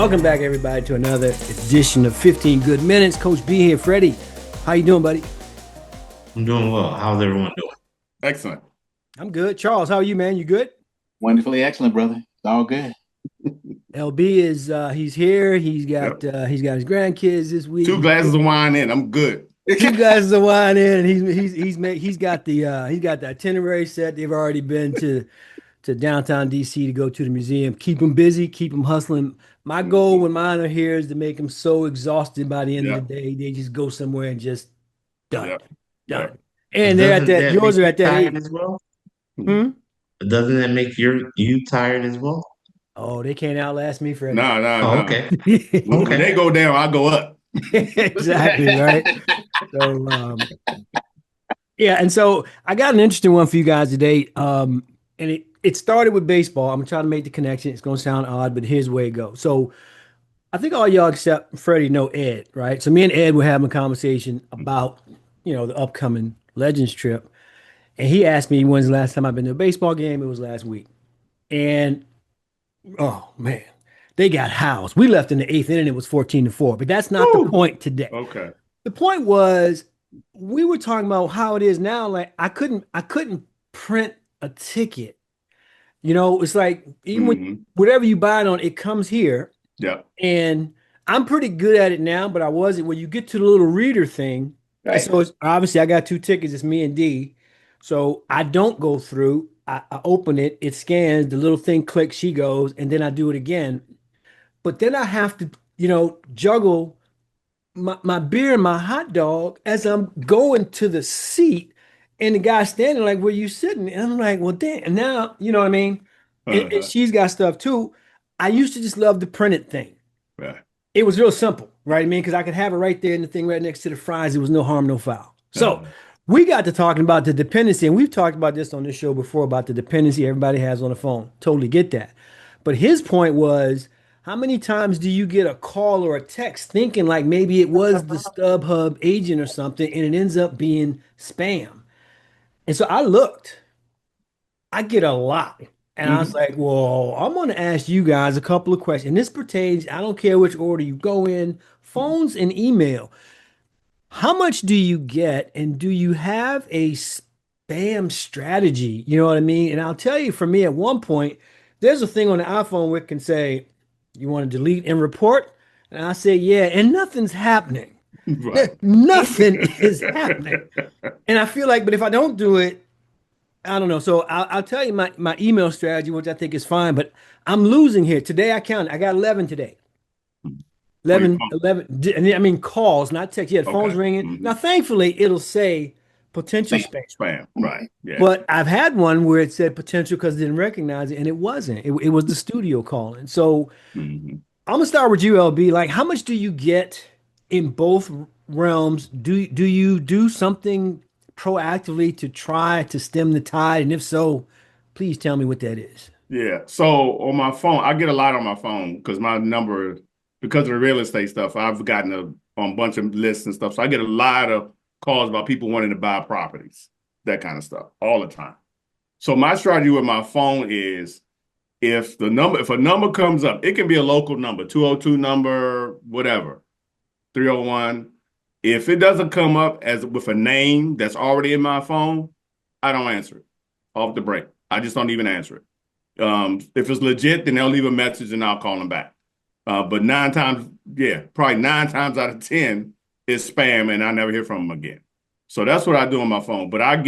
Welcome back, everybody, to another edition of 15 Good Minutes. Coach B here, Freddie. How you doing, buddy? I'm doing well. How's everyone doing? Excellent. I'm good. Charles, how are you, man? You good? Wonderfully excellent, brother. It's all good. LB is he's here. Yep. He's got his grandkids this Two week. glasses of wine in. I'm good. Two glasses of wine in, and he's got the itinerary set. They've already been to downtown DC to go to the museum. Keep them busy, keep them hustling. My goal when mine are here is to make them so exhausted by the end of Yep. the day, they just go somewhere and just done, Yep. done. Yep. And they're at Doesn't that. that Yours make are you at that tired age. as well? Hmm? Doesn't that make you tired as well? Oh, they can't outlast me, Freddie. No, no, Oh, no. okay. When Okay. they go down, I go up. Exactly, right? So, yeah, and so I got an interesting one for you guys today. And it started with baseball. I'm trying to make the connection. It's going to sound odd, but here's the way it goes. So I think all y'all except Freddie know Ed, right? So me and Ed were having a conversation about, the upcoming Legends trip. And he asked me when's the last time I've been to a baseball game. It was last week. And oh man, they got housed. We left in the eighth inning. It was 14-4, but that's not the Woo! point today. Okay. The point was we were talking about how it is now. Like I couldn't print a ticket. It's like even when Hmm. whatever you buy it on, it comes here. Yep. And I'm pretty good at it now, but I wasn't when you get to the little reader thing. And Right. so it's obviously I got two tickets, it's me and D. So I don't go through. I open it, it scans, the little thing clicks, she goes, and then I do it again. But then I have to, juggle my beer and my hot dog as I'm going to the seat, and the guy standing like, where you sitting? And I'm like, well, damn. And now, you know what I mean? And Uh-huh. she's got stuff too. I used to just love the printed thing. Right. It was real simple, right? I mean, because I could have it right there in the thing right next to the fries. It was no harm, no foul. So Uh-huh. we got to talking about the dependency, and we've talked about this on this show before about the dependency everybody has on the phone. Totally get that. But his point was, how many times do you get a call or a text thinking like maybe it was the StubHub agent or something, and it ends up being spam? And so I looked. I get a lot. And I was Hmm. like, well, I'm going to ask you guys a couple of questions. And this pertains, I don't care which order you go in, phones and email. How much do you get? And do you have a spam strategy? You know what I mean? And I'll tell you, for me, at one point, there's a thing on the iPhone where it can say, you want to delete and report? And I say, yeah, and nothing's happening. Right. Nothing is happening. And I feel like, but if I don't do it, I don't know. So I'll tell you my email strategy, which I think is fine, but I'm losing here. Today I counted. I got 11 today. On your 11, phone. 11. I mean, calls, not text. Yeah, the phone's Okay. ringing. Hmm. Now, thankfully, it'll say potential Spam. spam. Spam. Right. Yeah. But I've had one where it said potential because it didn't recognize it, and it wasn't. It was the studio calling. So Hmm. I'm gonna start with you, LB. Like, how much do you get in both realms? Do you do something proactively to try to stem the tide? And if so, please tell me what that is. Yeah. So on my phone, I get a lot on my phone because my number, because of the real estate stuff, I've gotten on a bunch of lists and stuff. So I get a lot of calls about people wanting to buy properties, that kind of stuff, all the time. So my strategy with my phone is if a number comes up, it can be a local number, 202 number, whatever, 301. If it doesn't come up as with a name that's already in my phone, I don't answer it off the break. I just don't even answer it. If it's legit, then they'll leave a message and I'll call them back. But probably 9 times out of 10 is spam and I never hear from them again. So that's what I do on my phone. But on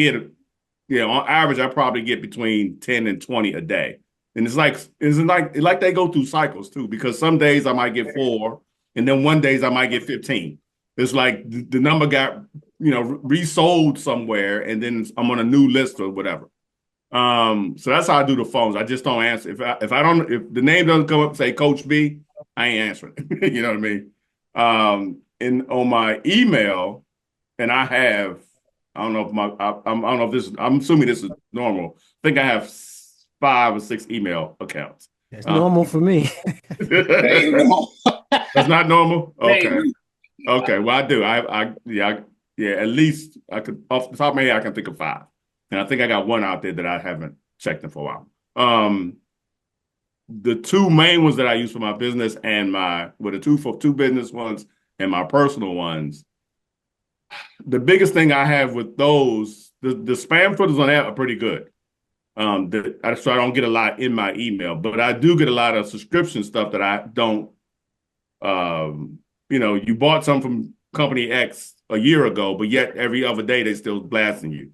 average, I probably get between 10 and 20 a day. And it's like they go through cycles too, because some days I might get 4, and then one days I might get 15. It's like the number got, resold somewhere, and then I'm on a new list or whatever. So that's how I do the phones. I just don't answer. If the name doesn't come up and say Coach B, I ain't answering. You know what I mean? And on my email, and I don't know if I don't know if I'm assuming this is normal. I think I have 5 or 6 email accounts. That's Uh, normal for me. Hey, no. that's not normal. Hey, Okay. Okay. Well, I do. Yeah. At least I could, off the top of my head, I can think of 5, and I think I got one out there that I haven't checked in for a while. the two main ones that I use for my business and the two business ones and my personal ones. The biggest thing I have with those, the spam filters on that are pretty good. So I don't get a lot in my email, but I do get a lot of subscription stuff that I don't. You bought some from company X a year ago, but yet every other day they still blasting you.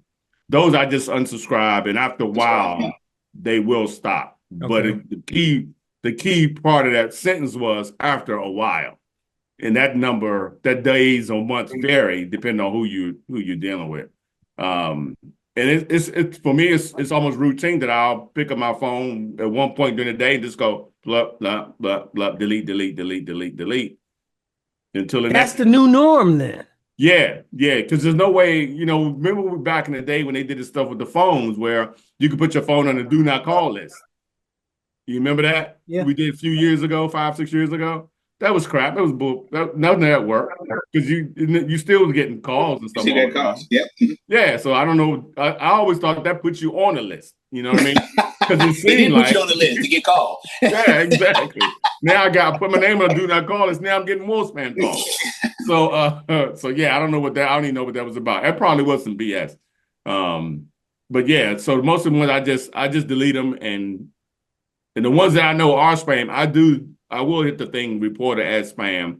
Those I just unsubscribe, and after a while they will stop. But Okay. the key part of that sentence was after a while, and that days or months vary depending on who you're dealing with. And it's for me, it's almost routine that I'll pick up my phone at one point during the day and just go blah blah blah blah, delete, delete, delete, delete, delete until the That's next. the new norm then. Yeah, because there's no way, remember back in the day when they did this stuff with the phones where you could put your phone on the do not call list. You remember that? Yeah. We did a few years ago, 5, 6 years ago. That was crap. That was bull. Nothing that worked because you still was getting calls and stuff. See that cost? Yep. Yeah, so I don't know. I always thought that puts you on the list. You know what I mean? Because it They seemed did like put you on the list to get called. yeah, exactly. Now I got to put my name on do not call list. Now I'm getting more spam calls. So yeah, I don't even know what that was about. That probably was some BS. But yeah, so most of them I just delete them, and the ones that I know are spam, I will hit the thing reported as spam.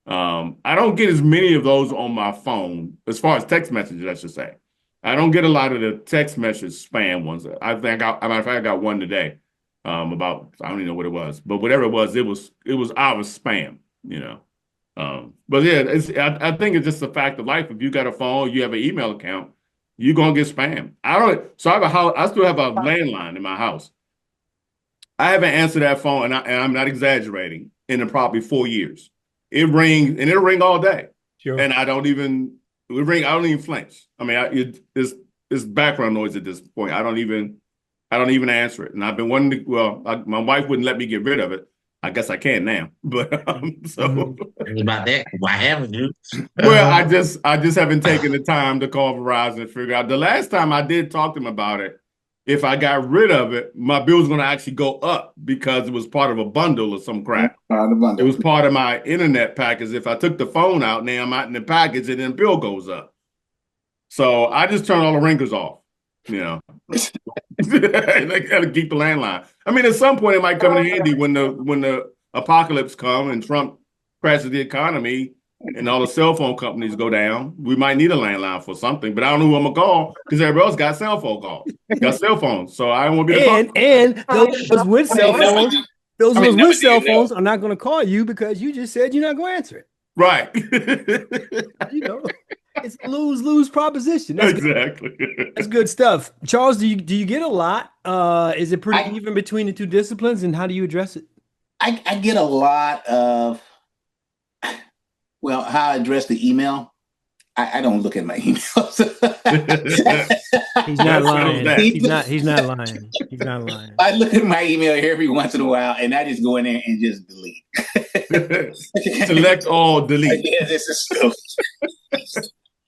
I don't get as many of those on my phone as far as text messages, I should say. I don't get a lot of the text message spam ones. I matter of fact, I got one today. About I don't even know what it was, but whatever it was our spam, But yeah, I think it's just a fact of life. If you got a phone, you have an email account, you're gonna get spam. I still have a landline in my house. I haven't answered that phone, and I'm not exaggerating, in probably 4 years. It rings, and it'll ring all day. Sure. And I don't even flinch. I mean, it's background noise at this point. I don't even answer it. And I've been wanting to. My wife wouldn't let me get rid of it. I guess I can now. But About that, why haven't you? Well, I just haven't taken the time to call Verizon and figure out. The last time I did talk to them about it, if I got rid of it, my bill was going to actually go up because it was part of a bundle or some crap. It was part of my internet package. If I took the phone out, now I'm out in the package, and then the bill goes up. So I just turned all the ringers off. They got to keep the landline. I mean, at some point it might come in handy when the apocalypse come and Trump crashes the economy and all the cell phone companies go down. We might need a landline for something, but I don't know who I'm gonna call because everybody else got cell phone calls, got cell phones. So I don't want to be the call. And those with cell phones, cell phones are not going to call you because you just said you're not going to answer it. Right. It's a lose-lose proposition. That's exactly. Good. That's good stuff. Charles, do you get a lot? Is it pretty even between the two disciplines, and how do you address it? I get a lot of, how I address the email. I don't look at my emails. He's not lying. He's not lying. He's not lying. I look at my email every once in a while, and I just go in there and just delete. Select all, delete. Yeah, this is still.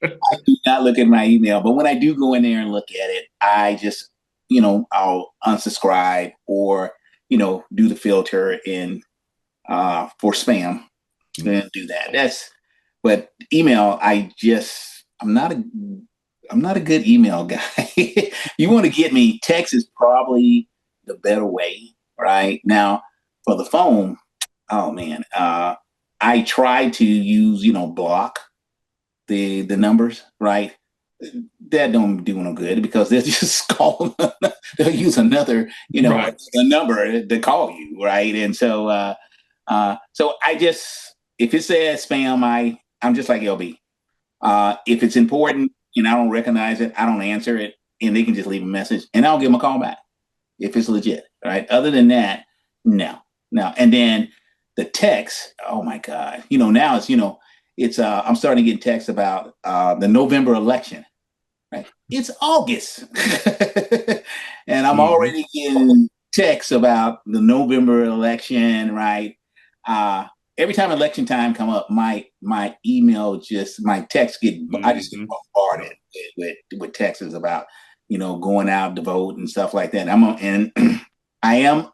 I do not look at my email, but when I do go in there and look at it, I just, I'll unsubscribe or, do the filter in for spam and do that. But email, I'm not a good email guy. You want to get me, text is probably the better way, right? Now, for the phone, oh man, I try to use, block the numbers, right? That don't do no good because they'll just call. They'll use another, right. a number to call you, right? And so, so I just, if it says spam, I'm just like LB. If it's important and I don't recognize it, I don't answer it, and they can just leave a message, and I'll give them a call back if it's legit, right? Other than that, no. And then the text, oh my God, now it's I'm starting to get texts about the November election. Right? It's August, and I'm already getting texts about the November election. Right? Every time election time come up, my email my text I just get bombarded with texts about going out to vote and stuff like that. I am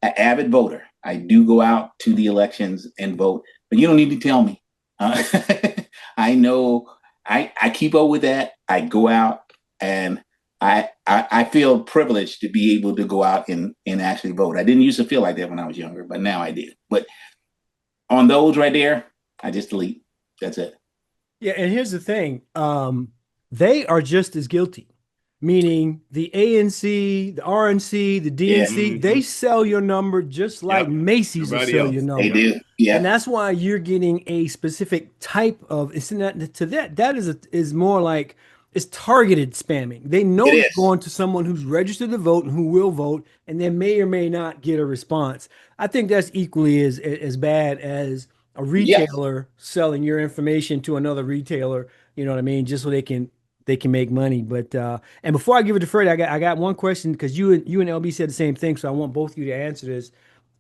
an avid voter. I do go out to the elections and vote, but you don't need to tell me. Uh, I know I keep up with that. I go out and I feel privileged to be able to go out and actually vote. I didn't used to feel like that when I was younger, but now I do. But on those right there, I just delete. That's it. Yeah, and here's the thing. They are just as guilty, meaning the ANC, the RNC, the Yeah, DNC, they sell your number just like Yep. Macy's will Everybody sell else. your they number. do. And Yeah, that's why you're getting a specific type of it's not to that is more like it's targeted spamming. They it know they're is. going to someone who's registered to vote and who will vote, and they may or may not get a response. I think that's equally as bad as a Yes. retailer selling your information to another retailer, you know what I mean, just so they can make money. But and before I give it to Freddie, I got one question because you and LB said the same thing, so I want both of you to answer this.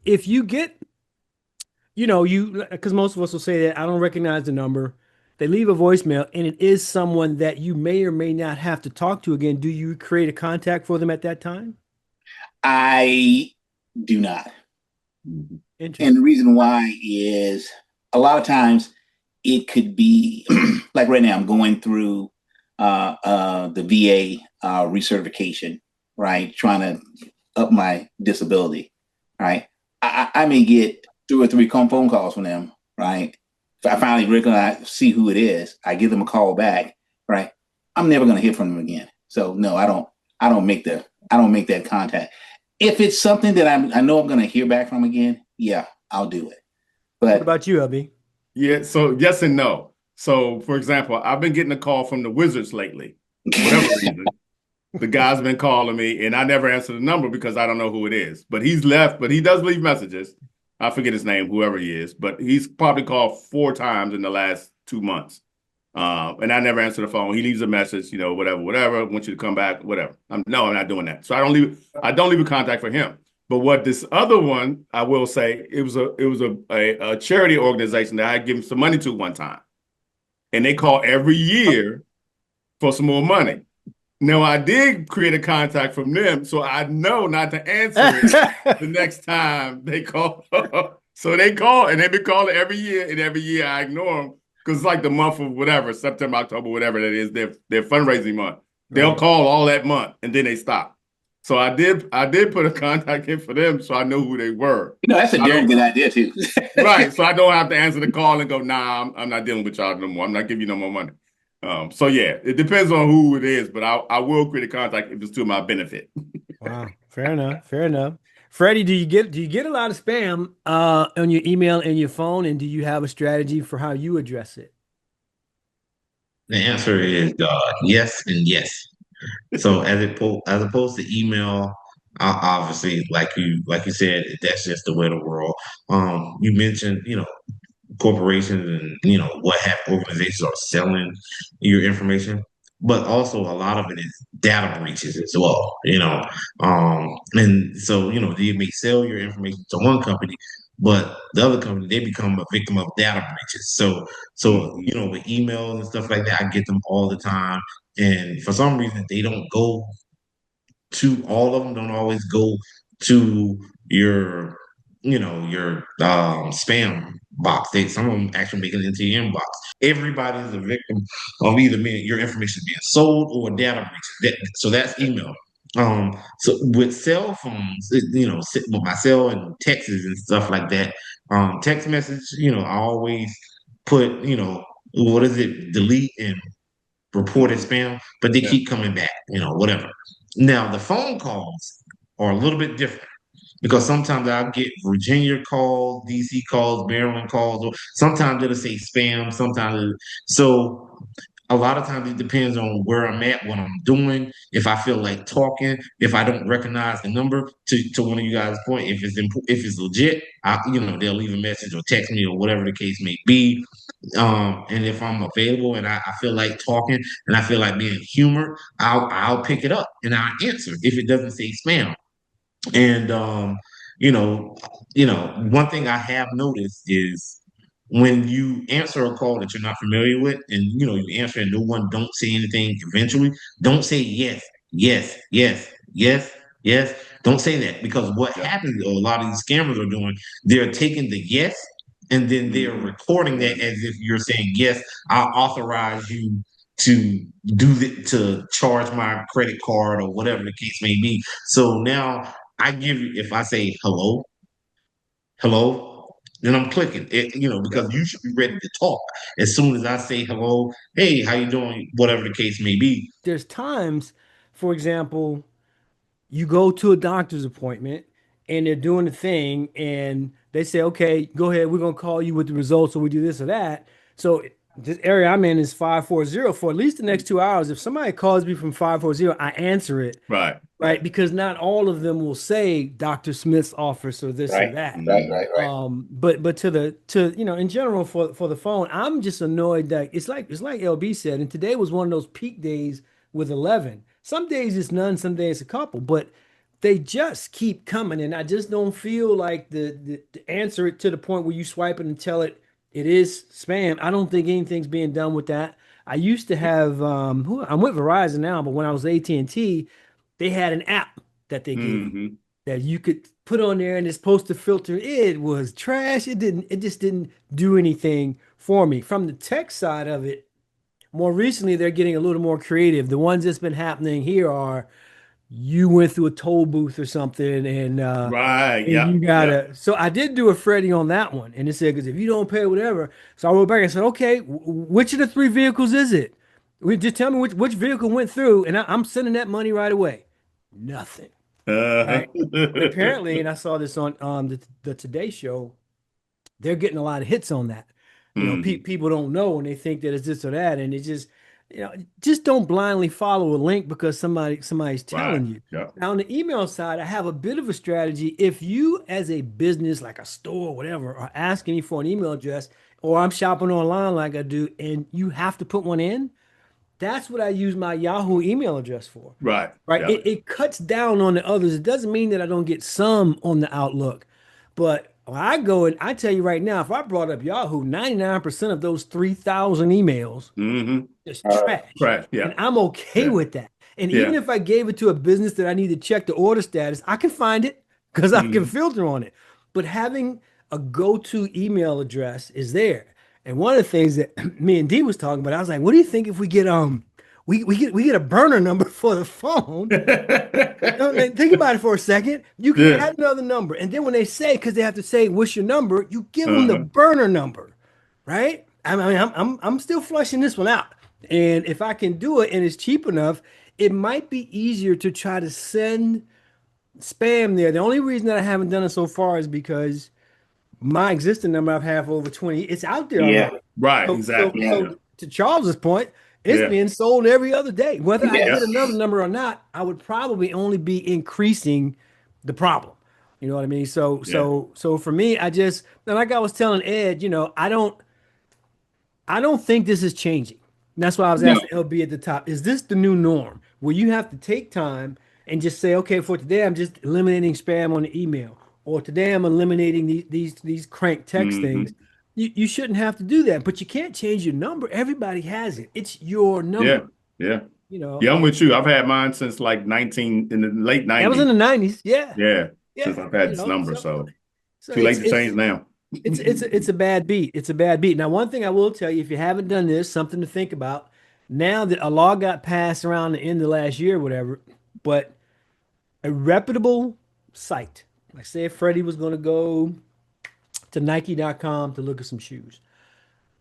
If you get you because most of us will say that I don't recognize the number. They leave a voicemail and it is someone that you may or may not have to talk to again. Do you create a contact for them at that time? I do not. And the Interesting. reason why is a lot of times it could be like right now, I'm going through the VA recertification, right? Trying to up my disability, right? I may get two or three phone calls from them, right? If I finally recognize, see who it is, I give them a call back, right? I'm never going to hear from them again. So no, I don't make that contact. If it's something that I know I'm going to hear back from again, yeah, I'll do it. What But about you, LB? Yeah, so yes and no. So, for example, I've been getting a call from the Wizards lately for whatever reason. The guy's been calling me, and I never answer the number because I don't know who it is. But he's left, but he does leave messages. I forget his name, whoever he is, but he's probably called 4 times in the last 2 months. And I never answer the phone. He leaves a message, whatever. I want you to come back, whatever. No, I'm not doing that. So I don't leave a contact for him. But what this other one, I will say, it was a charity organization that I had given some money to one time. And they call every year for some more money. Now I did create a contact from them, so I know not to answer it the next time they call. So they call, and they've been calling every year, and every year I ignore them because it's like the month of whatever, September, October, whatever that is, their fundraising month. They'll Right. call all that month, and then they stop. So I did put a contact in for them, so I know who they were. that's a So I darn don't good idea too. right, so I don't have to answer the call and go, nah, I'm not dealing with y'all no more. I'm not giving you no more money. So yeah, it depends on who it is, but I will create a contact if it's to my benefit. Wow. Fair enough. Fair enough. Freddie, do you get a lot of spam on your email and your phone, and do you have a strategy for how you address it? The answer is yes and yes. So as opposed to email, obviously, like you said, that's just the way of the world. You mentioned, corporations and what have organizations are selling your information, but also a lot of it is data breaches as well. And so they may sell your information to one company, but the other company they become a victim of data breaches. So Mhm. with emails and stuff like that, I get them all the time, and for some reason they don't go to all of them don't always go to your spam box. Some of them actually make it into your inbox. Everybody is a victim of either your information being sold or data breaches. So that's email. So with cell phones, with my cell and texts and stuff like that, text message, I always put, what is it, delete and reported Mhm. spam, but they Yeah. keep coming back, whatever. Now, the phone calls are a little bit different because sometimes I'll get Virginia calls, DC calls, Maryland calls, or sometimes it'll say spam, so a lot of times it depends on where I'm at, what I'm doing, if I feel like talking, if I don't recognize the number to one of you guys' point, if it's legit, they'll leave a message or text me or whatever the case may be. And if I'm available and I feel like talking and I feel like being humored, I'll pick it up and I'll answer if it doesn't say spam. And you know, one thing I have noticed is when you answer a call that you're not familiar with, and you answer and no one don't say anything eventually, don't say yes, yes, yes, yes. Yes, don't say that because what Yeah. happens, a lot of these scammers are doing, they're taking the yes and then they're Mm-hmm. recording that as if you're saying, yes, I'll authorize you to to charge my credit card or whatever the case may be. So now I give you, if I say hello, then I'm clicking it, because Yep. you should be ready to talk as soon as I say hello, hey, how you doing, whatever the case may be. There's times, for example, you go to a doctor's appointment and they're doing the thing and they say, okay, go ahead, we're gonna call you with the results or we do this or that. So this area I'm in is 540 for at least the next 2 hours. If somebody calls me from 540, I answer it, Right. right? Because not all of them will say Dr. Smith's office or this or Right. that. Right. But to in general for the phone, I'm just annoyed that it's like LB said, and today was one of those peak days with 11. Some days it's none, some days a couple, but they just keep coming, and I just don't feel like the answer it to the point where you swipe it and tell it it is spam. I don't think anything's being done with that. I used to have I'm with Verizon now, but when I was AT&T, they had an app that they gave you Mm-hmm. that you could put on there and it's supposed to filter. It was trash. It just didn't do anything for me. From the tech side of it, more recently they're getting a little more creative. The ones that's been happening here are you went through a toll booth or something Right. and you Yep. Yep. gotta. So I did do a Freddie on that one, and it said because if you don't pay whatever, so I wrote back and said, okay, which of the three vehicles is it? We just tell me which vehicle went through, and I'm sending that money right away. Nothing. Uh-huh. Right. But apparently, and I saw this on the Today Show, they're getting a lot of hits on that. Mhm. People don't know and they think that it's this or that, and it just don't blindly follow a link because somebody's Right. telling you. Yep. Now, on the email side, I have a bit of a strategy. If you, as a business, like a store, or whatever, are asking me for an email address, or I'm shopping online like I do, and you have to put one in, that's what I use my Yahoo email address for. Right. Right. Yep. It cuts down on the others. It doesn't mean that I don't get some on the Outlook. But when I go and I tell you right now, if I brought up Yahoo, 99% of those 3,000 emails Mm-hmm. is trash. Right. And Yeah. I'm okay Yeah. with that. And even Yeah. if I gave it to a business that I need to check the order status, I can find it because I can Mm-hmm. filter on it. But having a go-to email address is there. And one of the things that me and Dee was talking about, I was like, what do you think if we get we get a burner number for the phone? Think about it for a second. You can Yeah. add another number, and then when they say, because they have to say what's your number, you give them the Uh-huh. burner number, right? I mean, I'm still flushing this one out, and if I can do it and it's cheap enough, it might be easier to try to send spam there. The only reason that I haven't done it so far is because my existing number I've had for over 20, it's out there Yeah. already. Right. So, so, Exactly. so Yeah. to Charles's point, it's Yeah. being sold every other day. Whether I Yes. get another number or not, I would probably only be increasing the problem. You know what I mean? So, Yeah. so, so for me, and like I was telling Ed, I don't think this is changing. And that's why I was No. asking LB at the top, is this the new norm where you have to take time and just say, okay, for today, I'm just eliminating spam on the email, or today I'm eliminating these crank text things. Mm-hmm. You shouldn't have to do that, but you can't change your number. Everybody has it. It's your Yeah. number, Yeah. Yeah. I'm and with you. I've had mine since like 19 in the late that was in 90s. the 90s. Yeah. Yeah. Since Yeah. I've had this number. So So too late to change now. it's a bad beat. It's a bad beat. Now, one thing I will tell you, if you haven't done this, something to think about. Now that a law got passed around the end of last year, or whatever, but a reputable site, like say if Freddie was going to go to Nike.com to look at some shoes,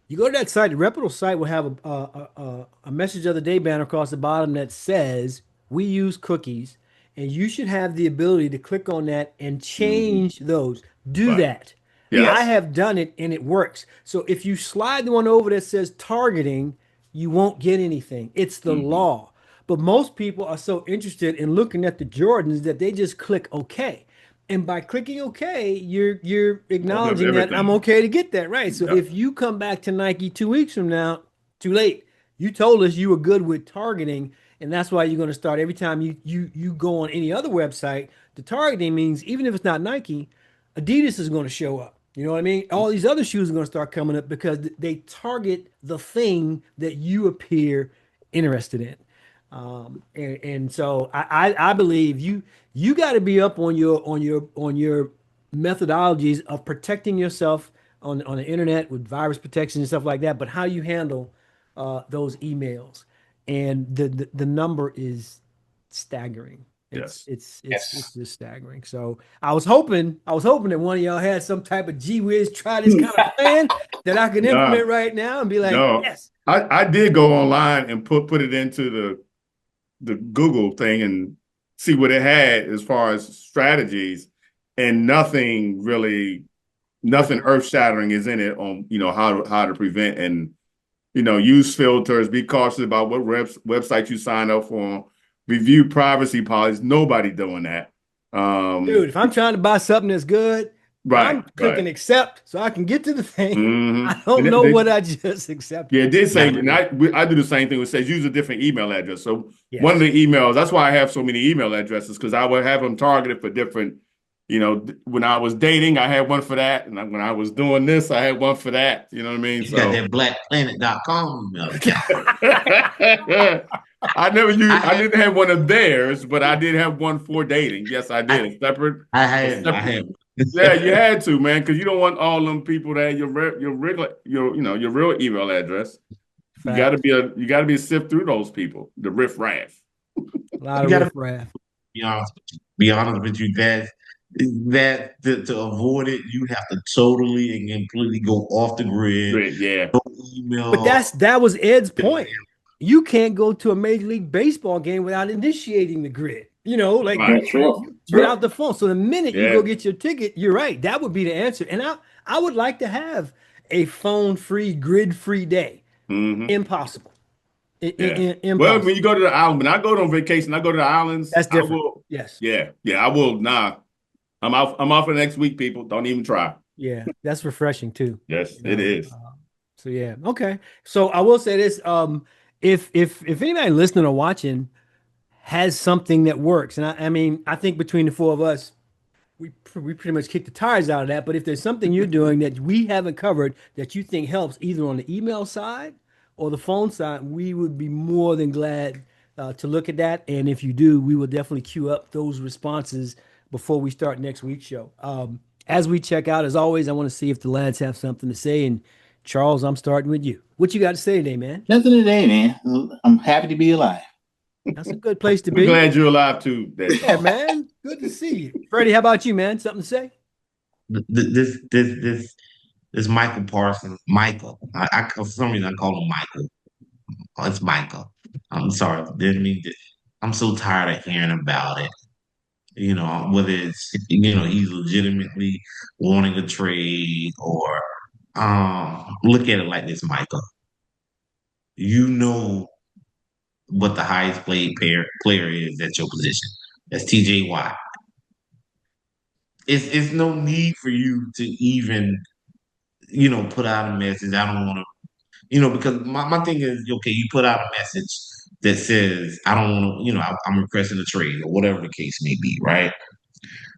you go to that site, the reputable site will have a message of the day banner across the bottom that says, we use cookies, and you should have the ability to click on that and Hmm. change those. Do Right. that. Yeah. I Yes. have done it and it works. So if you slide the one over that says targeting, you won't get anything. It's the Hmm. law. But most people are so interested in looking at the Jordans that they just click OK. And by clicking OK, you're Open up acknowledging that I'm everything. okay to get that, right? So Yep. if you come back to Nike 2 weeks from now, too late. You told us you were good with targeting, and that's why you're going to start every time you go on any other website. The targeting means even if it's not Nike, Adidas is going to show up. You know what I mean? All these other shoes are going to start coming up because they target the thing that you appear interested in. And so I believe you got to be up on your methodologies of protecting yourself on the internet with virus protection and stuff like that. But how you handle those emails, and the number is staggering. It's Yes. it's it's Yes. it's just staggering. So I was hoping that one of y'all had some type of gee whiz try this kind of plan that I can No, implement right now and be like, no. yes. I did go online and put it into the Google thing and see what it had as far as strategies, and nothing earth shattering is in it on how to prevent, and use filters, be cautious about what website you sign up for, review privacy policies. Nobody doing that. Dude, if I'm trying to buy something that's good, Right, I'm right. clicking accept so I can get to the thing. Hmm. I don't know what I just accepted. Yeah, it did say, Yeah. and I do the same thing. It says use a different email address. So one of Yes. the emails, that's why I have so many email addresses, because I would have them targeted for different, when I was dating, I had one for that. And when I was doing this, I had one for that. You know what I mean? You got So that blackplanet.com email account. I I didn't have one of theirs, but I did have one for dating. Yes, I did. I A I separate. have. Yeah, you had to, man, because you don't want all them people that have your regular your real email address. Fact. You gotta be sift through those people, the riff-raff. A lot You of gotta riffraff. be honest with you. Be honest with you that to avoid it, you have to totally and completely go off the grid. Great, yeah. No But email. that was Ed's point. You can't go to a Major League Baseball game without initiating the grid. Like Right. True. get out the phone. So the minute you Yeah. go get your ticket, you're right. That would be the answer. And I would like to have a phone-free, grid-free day. Hmm. Impossible. Yeah. Well, when Impossible. you go to the island, when I go on vacation, I go to the islands, That's I different. will, Yes. yeah, I will. Nah, I'm out for the next week, people. Don't even try. Yeah. That's refreshing too. Yes, You it know. is. So yeah. Okay. So I will say this. If anybody listening or watching has something that works, and I mean, I think between the four of us, we pretty much kick the tires out of that. But if there's something you're doing that we haven't covered that you think helps either on the email side or the phone side, we would be more than glad to look at that. And if you do, we will definitely queue up those responses before we start next week's show. As we check out, as always, I want to see if the lads have something to say. And Charles, I'm starting with you. What you got to say today, man? Nothing today, man. I'm happy to be alive. That's a good place to We're be. glad you're alive too, Dave. Yeah, man. Good to see you. Freddie, how about you, man? Something to say? This Michael Parsons. Michael. For some reason I call him Michael. Oh, it's Michael. I'm sorry. Didn't mean to. I'm so tired of hearing about it. Whether it's he's legitimately wanting a trade, or look at it like this, Michael. You know what the highest paid player is at your position. That's TJ Watt. It's no need for you to even put out a message. I don't want to, because my thing is, okay, you put out a message that says, I don't want to, I'm requesting a trade or whatever the case may be, right?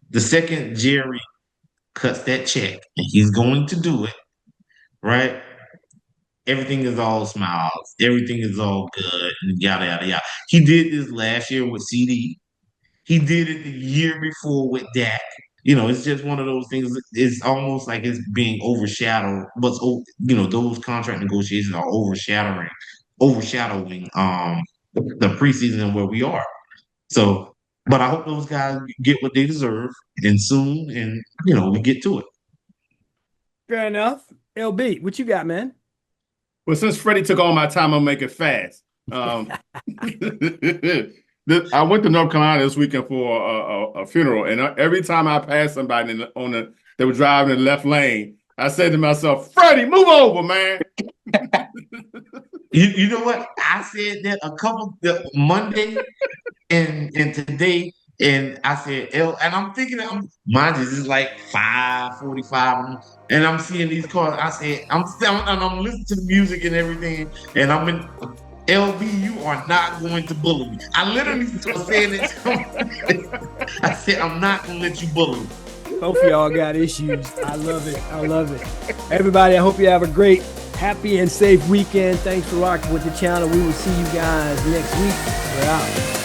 The second Jerry cuts that check, and he's going to do it, right? Everything is all smiles, everything is all good, and yada yada yada. He did this last year with CD. He did it the year before with Dak. It's just one of those things. It's almost like it's being overshadowed. Those contract negotiations are overshadowing the preseason and where we are. So, but I hope those guys get what they deserve and soon, and we get to it. Fair enough. LB, what you got, man? Well, since Freddie took all my time, I'm make it fast. I went to North Carolina this weekend for a funeral, and every time I passed somebody that was driving in the left lane, I said to myself, "Freddie, move over, man." You know what? I said that a couple Monday and today, and I said, and I'm thinking, mine is like 5:45, and I'm seeing these cars. I said, I'm listening to the music and everything, and I'm in. LB, you are not going to bully me. I literally was saying it. I said, I'm not going to let you bully me. Both of y'all got issues. I love it. I love it. Everybody, I hope you have a great happy and safe weekend. Thanks for rocking with the channel. We will see you guys next week. We're out.